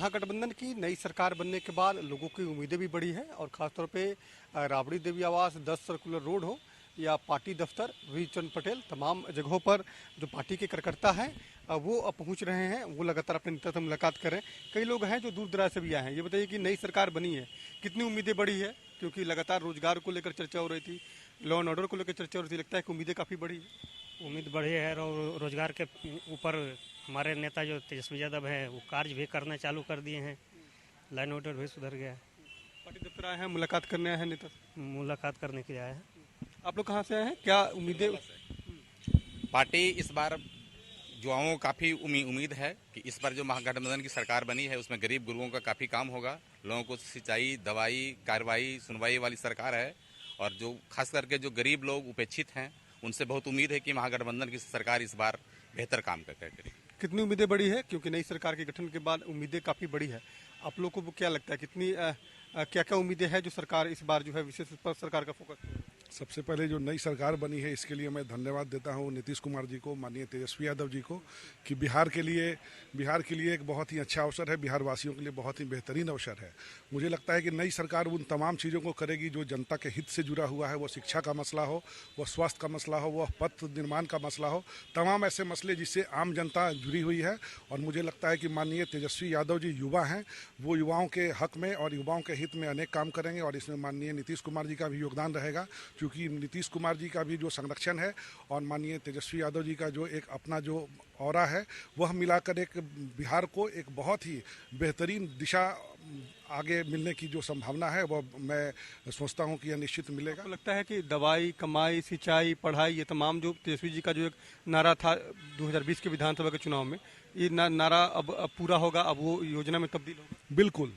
महागठबंधन की नई सरकार बनने के बाद लोगों की उम्मीदें भी बढ़ी है और खासतौर पे राबड़ी देवी आवास 10 सर्कुलर रोड हो या पार्टी दफ्तर वीर चंद पटेल, तमाम जगहों पर जो पार्टी के कार्यकर्ता हैं वो पहुंच रहे हैं। वो लगातार अपने नेता से मुलाकात कर रहे हैं। कई लोग हैं जो दूर दराज से भी आए हैं। ये बताइए कि नई सरकार बनी है, कितनी उम्मीदें बढ़ी है? क्योंकि लगातार रोजगार को लेकर चर्चा हो रही थी, लॉ एंड ऑर्डर को लेकर चर्चा हो रही थी। लगता है कि उम्मीदें काफ़ी बढ़ी है। उम्मीद बढ़ी है और रोजगार के ऊपर हमारे नेता जो तेजस्वी यादव हैं वो कार्य भी करना चालू कर दिए हैं। लाइन ऑर्डर भी सुधर गया है। पार्टी दफ्तर आए हैं, मुलाकात करने आए हैं नेता से। मुलाकात करने के लिए आए हैं। आप लोग कहाँ से आए हैं? क्या उम्मीदें? पार्टी इस बार युवाओं को काफ़ी उम्मीद है कि इस बार जो महागठबंधन की सरकार बनी है उसमें गरीब गुरुओं का काफ़ी काम होगा। लोगों को सिंचाई, दवाई, कार्रवाई, सुनवाई वाली सरकार है और जो खास करके जो गरीब लोग उपेक्षित हैं उनसे बहुत उम्मीद है कि महागठबंधन की सरकार इस बार बेहतर काम करेगी। कितनी उम्मीदें बढ़ी है? क्योंकि नई सरकार के गठन के बाद उम्मीदें काफ़ी बढ़ी है। आप लोग को क्या लगता है कितनी क्या क्या उम्मीदें हैं जो सरकार इस बार जो है विशेष पर सरकार का फोकस? सबसे पहले जो नई सरकार बनी है इसके लिए मैं धन्यवाद देता हूं नीतीश कुमार जी को, माननीय तेजस्वी यादव जी को, कि बिहार के लिए एक बहुत ही अच्छा अवसर है, बिहार वासियों के लिए बहुत ही बेहतरीन अवसर है। मुझे लगता है कि नई सरकार उन तमाम चीज़ों को करेगी जो जनता के हित से जुड़ा हुआ है। वो शिक्षा का मसला हो, वो स्वास्थ्य का मसला हो, वह पथ निर्माण का मसला हो, तमाम ऐसे मसले जिससे आम जनता जुड़ी हुई है। और मुझे लगता है कि माननीय तेजस्वी यादव जी युवा हैं, वो युवाओं के हक में और युवाओं के हित में अनेक काम करेंगे और इसमें माननीय नीतीश कुमार जी का भी योगदान रहेगा, क्योंकि नीतीश कुमार जी का भी जो संरक्षण है और माननीय तेजस्वी यादव जी का जो एक अपना जो ऑरा है वह मिलाकर एक बिहार को एक बहुत ही बेहतरीन दिशा आगे मिलने की जो संभावना है वह मैं सोचता हूं कि यह निश्चित मिलेगा। आपको लगता है कि दवाई, कमाई, सिंचाई, पढ़ाई, ये तमाम जो तेजस्वी जी का जो एक नारा था 2020 के विधानसभा के चुनाव में, ये नारा अब पूरा होगा, अब वो योजना में तब्दील होगा? बिल्कुल।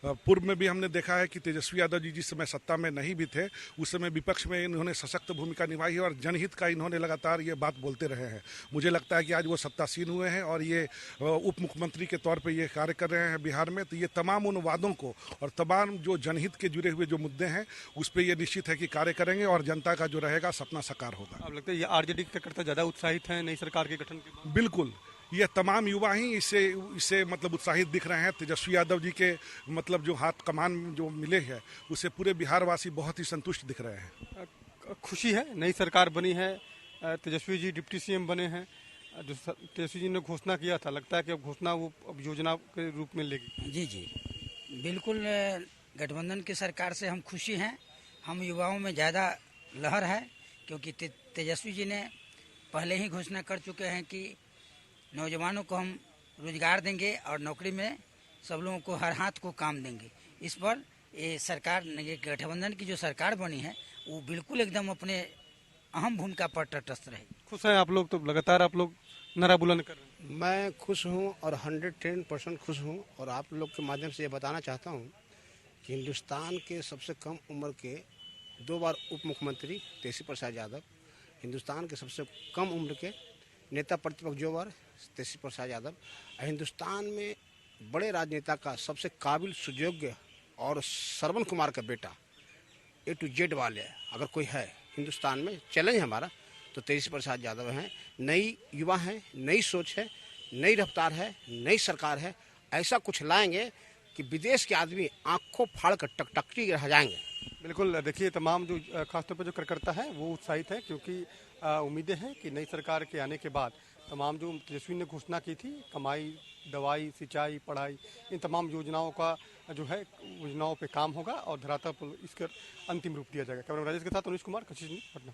पूर्व में भी हमने देखा है कि तेजस्वी यादव जी जिस समय सत्ता में नहीं भी थे उस समय विपक्ष में इन्होंने सशक्त भूमिका निभाई है और जनहित का इन्होंने लगातार ये बात बोलते रहे हैं। मुझे लगता है कि आज वो सत्तासीन हुए हैं और ये उप मुख्यमंत्री के तौर पे ये कार्य कर रहे हैं बिहार में, तो ये तमाम उन वादों को और तमाम जो जनहित के जुड़े हुए जो मुद्दे हैं उस पर ये निश्चित है कि कार्य करेंगे और जनता का जो रहेगा सपना साकार होगा। अब लगता है ये आरजेडी के कार्यकर्ता ज़्यादा उत्साहित हैं नई सरकार के गठन के बाद? बिल्कुल, ये तमाम युवा ही इससे मतलब उत्साहित दिख रहे हैं। तेजस्वी यादव जी के मतलब जो हाथ कमान जो मिले हैं उससे पूरे बिहार वासी बहुत ही संतुष्ट दिख रहे हैं। खुशी है, नई सरकार बनी है, तेजस्वी जी डिप्टी सीएम बने हैं। जो तेजस्वी जी ने घोषणा किया था, लगता है कि अब घोषणा वो अब योजना के रूप में लेगी? जी जी बिल्कुल। गठबंधन की सरकार से हम खुशी हैं। हम युवाओं में ज़्यादा लहर है क्योंकि तेजस्वी जी ने पहले ही घोषणा कर चुके हैं कि नौजवानों को हम रोजगार देंगे और नौकरी में सब लोगों को हर हाथ को काम देंगे। इस पर ये सरकार, ये गठबंधन की जो सरकार बनी है वो बिल्कुल एकदम अपने अहम भूमिका पर तटस्थ रहे। खुश हैं आप लोग? तो लगातार आप लोग नारा बुलंद कर रहे हैं। मैं खुश हूँ और 110% खुश हूँ और आप लोग के माध्यम से ये बताना चाहता हूँ कि हिंदुस्तान के सबसे कम उम्र के 2 बार उप मुख्यमंत्री तेजस्वी प्रसाद यादव, हिंदुस्तान के सबसे कम उम्र के नेता प्रतिपक्ष 2 बार तेजस्वी प्रसाद यादव, हिंदुस्तान में बड़े राजनेता का सबसे काबिल, सुयोग्य और श्रवण कुमार का बेटा A to Z वाले अगर कोई है हिंदुस्तान में, चैलेंज हमारा तो तेजस्वी प्रसाद यादव हैं। नई युवा हैं, नई सोच है, नई रफ्तार है, नई सरकार है। ऐसा कुछ लाएंगे कि विदेश के आदमी आंखों फाड़ कर टकटकी रह जाएंगे। बिल्कुल, देखिए तमाम जो खासतौर पर जो कार्यकर्ता हैं वो उत्साहित हैं क्योंकि उम्मीदें हैं कि नई सरकार के आने के बाद तमाम जो तेजस्वी ने घोषणा की थी, कमाई, दवाई, सिंचाई, पढ़ाई, इन तमाम योजनाओं का जो है योजनाओं पे काम होगा और धरातल पर इसका अंतिम रूप दिया जाएगा। कैमरा राजेश के साथ अनुज कुमार, कशिश न्यूज़, पटना।